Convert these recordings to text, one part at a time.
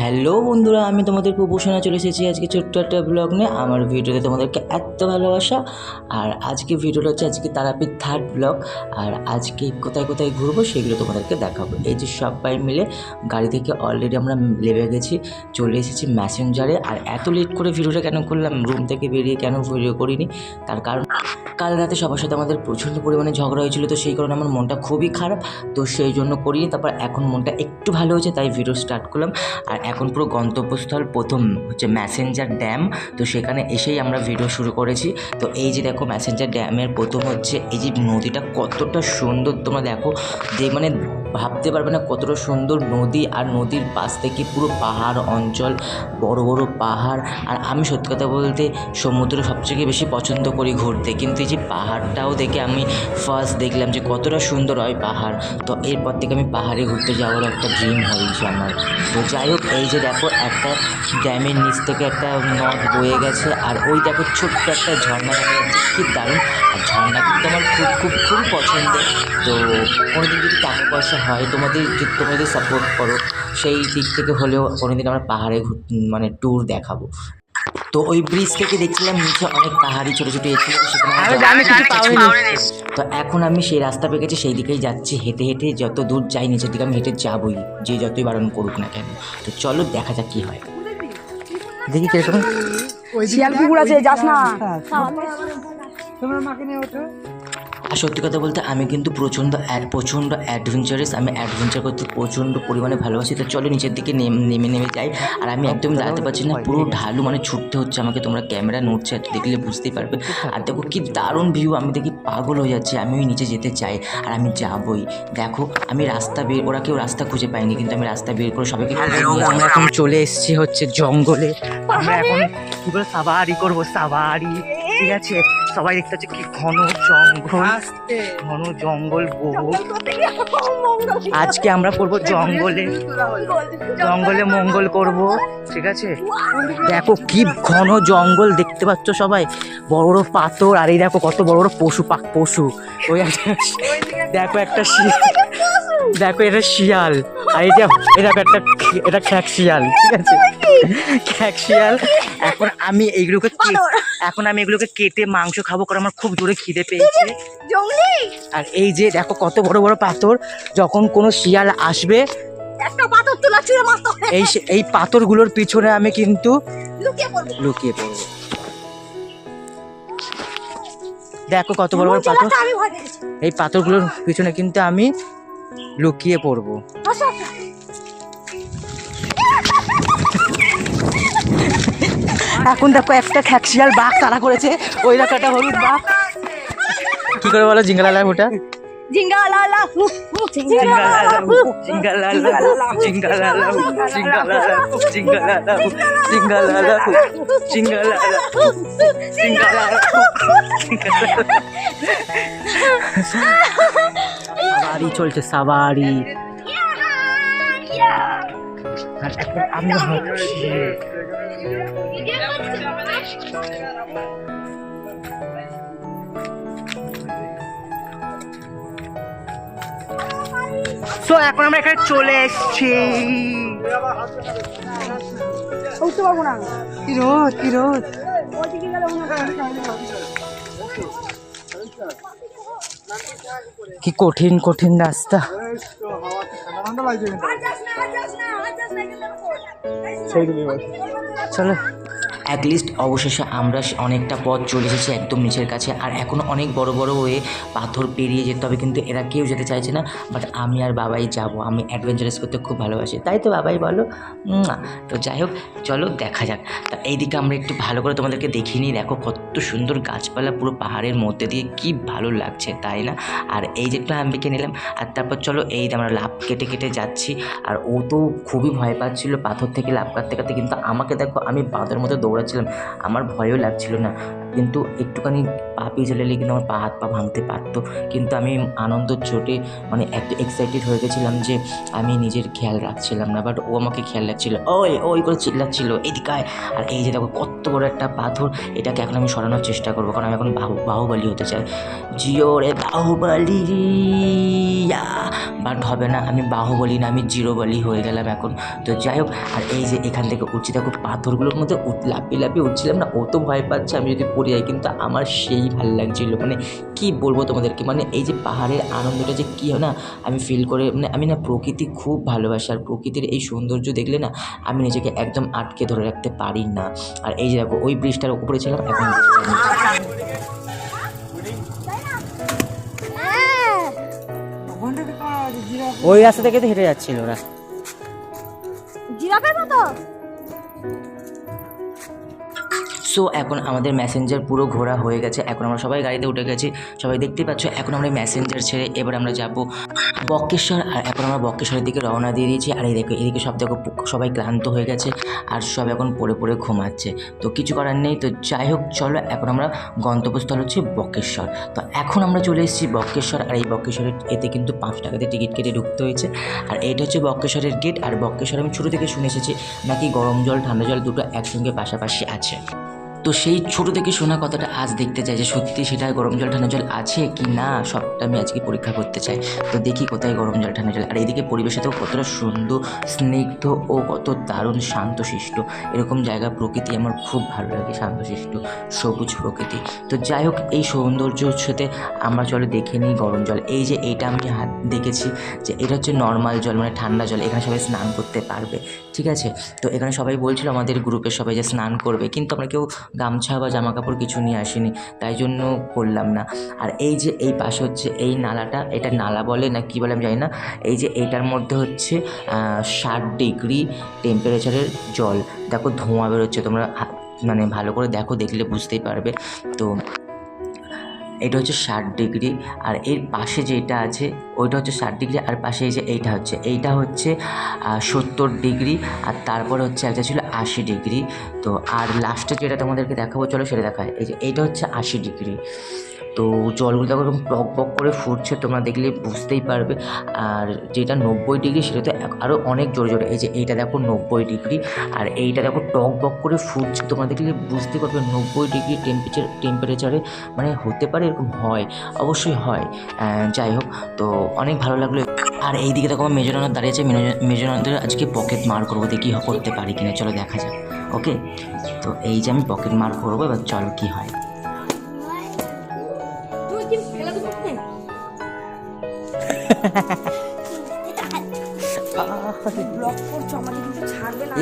Hello বন্ধুরা, আমি তোমাদের প্রভূষণা চলে এসেছি আজকে ছোট্ট একটা ব্লগ নিয়ে। আমার ভিডিওতে তোমাদেরকে এত ভালোবাসা। আর আজকে ভিডিওটা হচ্ছে আজকে তারাপীঠ থার্ড ব্লগ। আর আজকে কোথায় কোথায় ঘুরবো সেগুলো তোমাদেরকে দেখাবো। এই যে সবাই মিলে গাড়ি থেকে অলরেডি আমরা লেবে গেছি, চলে এসেছি ম্যাসেঞ্জারে। আর এত লেট করে ভিডিওটা কেন করলাম, রুম থেকে বেরিয়ে কেন ভিডিও করিনি, তার কারণ কাল রাতে সবার সাথে আমাদের প্রচণ্ড পরিমাণে ঝগড়া হয়েছিল, তো সেই কারণে আমার মনটা খুবই খারাপ, তো সেই জন্য করিনি। তারপর এখন মনটা একটু ভালো হয়েছে, তাই ভিডিও স্টার্ট করলাম। আর এখন পুরো গন্তব্যস্থল প্রথম হচ্ছে ম্যাসেঞ্জার ড্যাম, তো সেখানে এসেই আমরা ভিডিও শুরু করেছি। তো এই যে দেখো ম্যাসেঞ্জার ড্যামের প্রথম হচ্ছে এই যে নদীটা কতটা সুন্দর, তোমরা দেখো যে মানে ভাবতে পারবে না কতটা সুন্দর নদী। আর নদীর পাশ থেকে পুরো পাহাড় অঞ্চল, বড় বড় পাহাড়। আর আমি সত্যি কথা বলতে সমুদ্র সবথেকে বেশি পছন্দ করি ঘুরতে, কিন্তু এই যে পাহাড়টাও দেখে আমি ফার্স্ট দেখলাম যে কতটা সুন্দর হয় পাহাড়। তো এরপর থেকে আমি পাহাড়ে ঘুরতে যাওয়ার একটা ড্রিম হয়েছে আমার। তো যাই হোক, এই যে দেখো একটা ড্যামের নিচ থেকে একটা নদ বয়ে গেছে, আর ওই দেখো ছোট্ট একটা ঝর্ণা দেখা যাচ্ছে, কি দারুণ। আর ঝর্ণা কিন্তু আমার খুব খুব খুব পছন্দের। তো কোনোদিন যদি টাকা পয়সা হয়, তোমাদের সাপোর্ট করো, সেই দিক থেকে হলেও কোনোদিন আমরা পাহাড়ে মানে ট্যুর দেখাবো। তো ওই ব্রিজ থেকে দেখছিলাম নিচে অনেক পাহাড়ি ছোটো ছোটো এ ছিল, তো এখন আমি সেই রাস্তা পেয়ে গেছি, সেই দিকেই যাচ্ছি হেঁটে হেঁটে। যত দূর যাই নিচের দিকে আমি হেঁটে যাবই, যে যতই বারণ করুক না কেন। তো চলো দেখা যাক কী হয়, দেখি কিরকম। শিয়াল কুকুর আছে, যাস না। আর সত্যি কথা বলতে আমি কিন্তু প্রচণ্ড অ্যাডভেঞ্চারাস, আমি অ্যাডভেঞ্চার করতে প্রচণ্ড পরিমাণে ভালোবাসি। তো চলো নিচের দিকে নেমে যাই। আর আমি একদম দাঁড়াতে পারছি না, পুরো ঢালু, মানে ছুটতে হচ্ছে আমাকে। তোমরা ক্যামেরা নড়ছে দেখলে বুঝতেই পারবে। আর দেখো কি দারুণ ভিউ, আমি দেখি পাগল হয়ে যাচ্ছি। আমি ওই নিচে যেতে চাই, আর আমি যাবই। দেখো আমি ওরা কেউ রাস্তা খুঁজে পাইনি, কিন্তু আমি রাস্তা বের করে সবাইকে। আমরা এখন চলে এসেছি হচ্ছে জঙ্গলে। আমরা এখন কি করে সাবারি করবো, সাবারি, ঠিক আছে। সবাই দেখতে হচ্ছে কি ঘন জঙ্গল বহু। আজকে আমরা করবো জঙ্গলে মঙ্গল করব, ঠিক আছে। দেখো কি ঘন জঙ্গল দেখতে পাচ্ছ সবাই, বড় বড় পাথর। আর এই দেখো কত বড় বড় পশু। ওই দেখো একটা দেখো এটা শিয়াল, আর এটা খ্যাক শিয়াল, ঠিক আছে, খ্যাক শিয়াল। এখন আমি এগুলোকে কেটে মাংস খাবো, কারণ আমার খুব জোরে খিদে পেয়েছে। আর এই যে দেখো কত বড় বড় পাথর, যখন কোনো শিয়াল আসবে এই পাথরগুলোর পিছনে আমি কিন্তু লুকিয়ে পড়বো। দেখো কত বড় বড় পাথর, এই পাথরগুলোর পিছনে কিন্তু আমি লুকিয়ে পড়বো। এখন দেখো একটা খ্যাকশিয়াল বাঘ তাড়া করেছে, ওই দেখো একটা হলুদ বাঘ। কি করে বলো জিঙ্গালালা ওটা? জিঙ্গালালা সাবারি চলছে, সাবারি। আর এখন আমি হচ্ছি এখন আমরা এখানে চলে এসেছি। উঠতে পারবো না। কি রোদ কি কঠিন রাস্তা। চলো অ্যাটলিস্ট অবশেষে আমরা অনেকটা পথ চলে এসেছি একদম নিচের কাছে। আর এখনও অনেক বড় বড় হয়ে পাথর পেরিয়ে যেতে হবে, কিন্তু এরা কেউ যেতে চাইছে না। বাট আমি আর বাবাই যাব, আমি অ্যাডভেঞ্চারাস করতে খুব ভালোবাসি, তাই তো বাবাই বলো। তো যাই হোক, চলো দেখা যাক। তা এইদিকে আমরা একটু ভালো করে তোমাদেরকে দেখিয়ে নিই। দেখো কত সুন্দর গাছপালা পুরো পাহাড়ের মধ্যে দিয়ে, কি ভালো লাগছে তাই না। আর এই যে আম্বিকে নিলাম, আর তারপর চলো এই আমরা লাফ কেটে যাচ্ছি। আর ও তো খুবই ভয় পাচ্ছিল পাথর থেকে লাফ কাটতে, কিন্তু আমাকে দেখো আমি বাঁদরের মতো দৌড়াচ্ছিলাম, আমার ভয়ও লাগছিল না। কিন্তু একটুখানি পা পিছলে কিন্তু আমার পা হাত পা ভাঙতে পারতো, কিন্তু আমি আনন্দর চোটে মানে এত এক্সাইটেড হয়ে গেছিলাম যে আমি নিজের খেয়াল রাখছিলাম না। বাট ও আমাকে খেয়াল রাখছিল, ওই করে চিল্লাচ্ছিল এদিকে। আর এই যে দেখো কত বড় একটা পাথর, এটাকে এখন আমি সরানোর চেষ্টা করবো, কারণ আমি এখন বাহুবলী হতে চাই। জিও রে বাহুবলী, বাট হবে না, আমি বাহুবলী না, আমি জিরো বলি হয়ে গেলাম এখন। তো যাই হোক, আর এই যে এখান থেকে উঠছি দেখো পাথরগুলোর মধ্যে লাফিয়ে লাফিয়ে উঠছিলাম না, ও তো ভয় পাচ্ছে আমি যদি পড়ে যাই, কিন্তু আমার সেই ভালো লাগছিল। মানে কি বলবো তোমাদেরকে, মানে এই যে পাহাড়ের আনন্দটা যে কী হয় না আমি ফিল করে, মানে আমি না প্রকৃতি খুব ভালোবাসি, আর প্রকৃতির এই সৌন্দর্য দেখলে না আমি নিজেকে একদম আটকে ধরে রাখতে পারি না। আর এই যে দেখো ওই ব্রিজটার উপরে ছিলাম, এখন ওই রাস্তা থেকে তো হেঁটে যাচ্ছিল ওরা। জিরাফের মতো। সো এখন আমাদের ম্যাসেঞ্জার পুরো ঘোরা হয়ে গেছে, এখন আমরা সবাই গাড়িতে উঠে গেছি, সবাই দেখতে পাচ্ছ। এখন আমরা ম্যাসেঞ্জার ছেড়ে এবার আমরা যাব বক্রেশ্বর, আর এখন আমরা বক্রেশ্বরের দিকে রওনা দিয়ে দিয়েছি। আর এদিকে সব দেখো সবাই ক্লান্ত হয়ে গেছে আর সব এখন পড়ে পড়ে ঘুমাচ্ছে, তো কিছু করার নেই। তো যাই হোক চলো, এখন আমরা গন্তব্যস্থল হচ্ছে বক্রেশ্বর। তো এখন আমরা চলে এসেছি বক্রেশ্বর, আর এই বক্রেশ্বরের এতে কিন্তু 5 টাকাতে টিকিট কেটে ঢুকতে হয়েছে। আর এটা হচ্ছে বক্রেশ্বরের গেট। আর বক্রেশ্বর আমি ছোটো থেকে শুনে এসেছি নাকি গরম জল ঠান্ডা জল দুটো একসঙ্গে পাশাপাশি আছে। তো সেই ছোটো থেকে শোনা কথাটা আজ দেখতে চাই যে সত্যি সেটা গরম জল ঠান্ডা জল আছে কি না, সবটা আমি আজকে পরীক্ষা করতে চাই। তো দেখি কোথায় গরম জল ঠান্ডা জল। আর এইদিকে পরিবেশটাও কতটা সুন্দর, স্নিগ্ধ ও কত দারুণ শান্তশিষ্ট। এরকম জায়গা প্রকৃতি আমার খুব ভালো লাগে, শান্তশিষ্ট সবুজ প্রকৃতি। তো যাই হোক, এই সৌন্দর্যের সাথে আমরা চলে দেখে নিই গরম জল। এই যে এইটা আমি দেখেছি যে এটা হচ্ছে নর্মাল জল, মানে ঠান্ডা জল, এখানে সবাই স্নান করতে পারবে, ঠিক আছে। তো এখানে সবাই বলছিল আমাদের গ্রুপের সবাই যে স্নান করবে, কিন্তু আমরা কেউ গামছা বা জামা কাপড় কিছু নিয়ে আসিনি, তাই জন্য করলাম না। আর এই যে এই পাশে হচ্ছে এই নালাটা, এটা নালা বলে না কী বলে আমি জানি না। এই যে এইটার মধ্যে হচ্ছে 60 ডিগ্রি টেম্পারেচারের জল, দেখো ধোঁয়া বেরোচ্ছে, তোমরা মানে ভালো করে দেখো, দেখলে বুঝতেই পারবে। তো এটা হচ্ছে 60 ডিগ্রি, আর এর পাশে যেটা আছে ওইটা হচ্ছে 60 ডিগ্রি, আর পাশে এই যে এইটা হচ্ছে 70 ডিগ্রি, আর তারপরে হচ্ছে একটা ছিল 80 ডিগ্রি। তো আর লাস্টে যেটা তোমাদেরকে দেখাবো, চলো সেটা দেখায়। এই যে এইটা হচ্ছে 80 ডিগ্রি। তো জলগুলো দেখো এরকম টক বক করে ফুটছে, তোমরা দেখলে বুঝতেই পারবে। আর যেটা 90 ডিগ্রি সেটা তো আরও অনেক জোরে জোরে। এই যে এইটা দেখো 90 ডিগ্রি, আর এইটা দেখো টক বক করে ফুটছে, তোমরা দেখলে বুঝতে পারবে 90 ডিগ্রি টেম্পারেচারে মানে হতে পারে, এরকম হয়, অবশ্যই হয়। যাই হোক, তো অনেক ভালো লাগলো। আর এই দিকে দেখো আমার মেজরানার দাঁড়িয়েছে, মেজরানাদের আজকে পকেট মার করবো, দেখি করতে পারি কিনা, চলো দেখা যাক। ওকে, তো এই যে আমি পকেট মার করবো, এবার চলো কী হয়।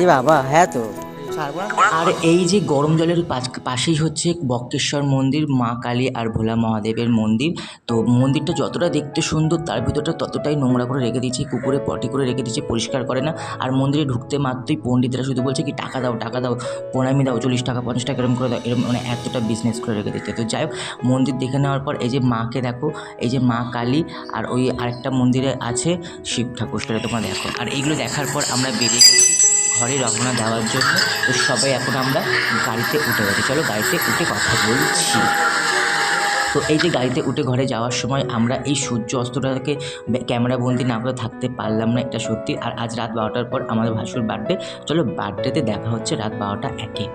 এ বাবা, হ্যাঁ তো। আর এই যে গরম জলের পাশেই হচ্ছে বক্রেশ্বর মন্দির, মা কালী আর ভোলা মহাদেবের মন্দির। তো মন্দিরটা যতটা দেখতে সুন্দর, তার ভিতরটা ততটাই নোংরা করে রেখে দিয়েছে, কুকুরে পটি করে রেখে দিয়েছে, পরিষ্কার করে না। আর মন্দিরে ঢুকতে মাত্রই পণ্ডিতরা শুধু বলছে কি টাকা দাও, টাকা দাও, প্রণামী দাও, 40 টাকা 50 টাকা এরকম করে দাও, এরকম মানে এতটা বিজনেস করে রেখে দিচ্ছে। তো যাই হোক, মন্দির দেখে নেওয়ার পর এই যে মাকে দেখো, এই যে মা কালী, আর ওই আরেকটা মন্দিরে আছে শিব ঠাকুর, সেটা তোমরা দেখো। আর এইগুলো দেখার পর আমরা বেরিয়ে গেছি ঘরে রওনা দেওয়ার জন্য। তো সবাই এখন আমরা গাড়িতে উঠে গেছি, চলো গাড়িতে উঠে কথা বলছি। তো এই যে গাড়িতে উঠে ঘরে যাওয়ার সময় আমরা এই সূর্য অস্তটাকে ক্যামেরা বন্দি না করে থাকতে পারলাম না, এটা সত্যি। আর আজ রাত 12টার পর আমাদের ভাসুর বার্থডে, চলো বার্থডেতে দেখা হচ্ছে রাত 12টা 1-এ।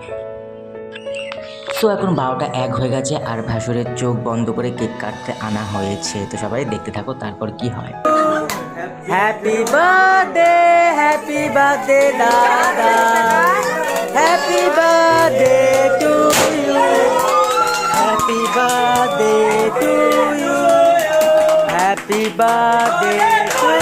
তো এখন 12টা 1 হয়ে গেছে, আর ভাসুরের চোখ বন্ধ করে কেক কাটতে আনা হয়েছে। তো সবাই দেখতে থাকো তারপর কি হয়। হ্যাপি বার্থডে দাদা, happy birthday to you, happy birthday to you, happy birthday to you.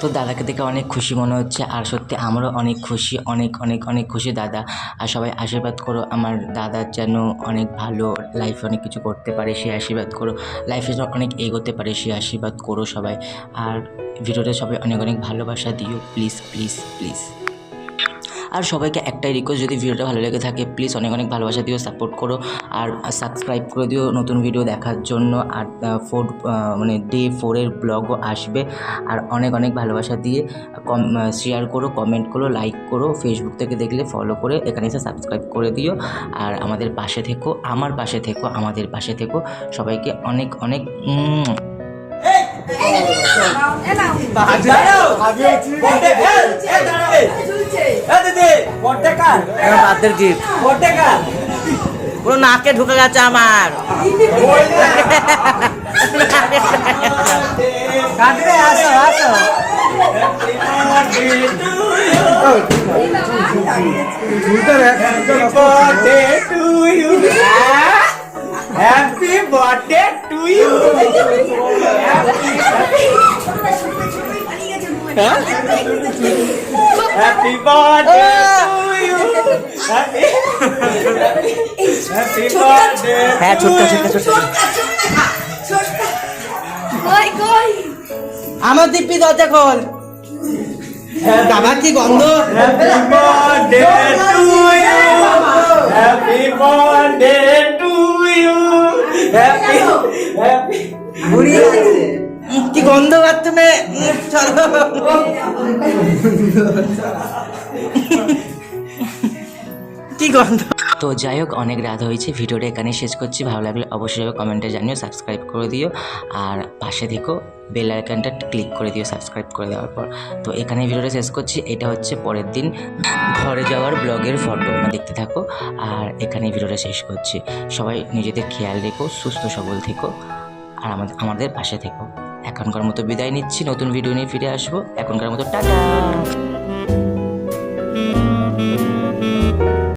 তো দাদাকে দেখে অনেক খুশি মনে হচ্ছে, আর সত্যি আমারও অনেক খুশি, অনেক অনেক অনেক খুশি দাদা। আর সবাই আশীর্বাদ করো আমার দাদার যেন অনেক ভালো লাইফে অনেক কিছু করতে পারে, সে আশীর্বাদ করো, লাইফে যেন অনেক এগোতে পারে, সে আশীর্বাদ করো সবাই। আর ভিডিওটা সবাই অনেক অনেক ভালোবাসা দিও, প্লিজ প্লিজ প্লিজ। আর সবাইকে একটাই রিকোয়েস্ট, যদি ভিডিওটা ভালো লেগে থাকে প্লিজ অনেক অনেক ভালোবাসা দিও, সাপোর্ট করো, আর সাবস্ক্রাইব করে দিও নতুন ভিডিও দেখার জন্য। আর ডে 4-এর ব্লগও আসবে। আর অনেক অনেক ভালোবাসা দিয়ে শেয়ার করো, কমেন্ট করো, লাইক করো, ফেসবুক থেকে দেখলে ফলো করে এখানে এসে সাবস্ক্রাইব করে দিও। আর আমাদের পাশে থেকো, আমার পাশে থেকো, আমাদের পাশে থেকো। সবাইকে অনেক অনেক বার্থডে গিফট পুরো নাকে ঢুকে গেছে আমার। Happy birthday to you. Happy birthday to you. Happy birthday. হ্যাঁ ছোট্ট ছোট্ট ছোট্ট আমার দিব্যি দরজা খোল। বাবা কি গন্ধ। Happy birthday to you. Happy birthday to you. Happy. কি গন্ধ বাথরুমে। চলো কি গন্ধ। তো যাই হোক, অনেক রাত হয়েছে, ভিডিওটা এখানে শেষ করছি। ভালো লাগলে অবশ্যই কমেন্টে জানিও, সাবস্ক্রাইব করে দিও, আর পাশে দেখো বেল আইকনটা ক্লিক করে দিও সাবস্ক্রাইব করে দেওয়ার পর। তো এখানে ভিডিওটা শেষ করছি। এটা হচ্ছে পরের দিন ঘরে যাওয়ার ব্লগের ফটো, দেখতে থাকো। আর এখানে ভিডিওটা শেষ করছি। সবাই নিজেদের খেয়াল রেখো, সুস্থ সবল থেকো, আর আমাদের পাশে থেকো। এখনকার মতো বিদায় নিচ্ছি, নতুন ভিডিও নিয়ে ফিরে আসবো। এখনকার মতো টাটা।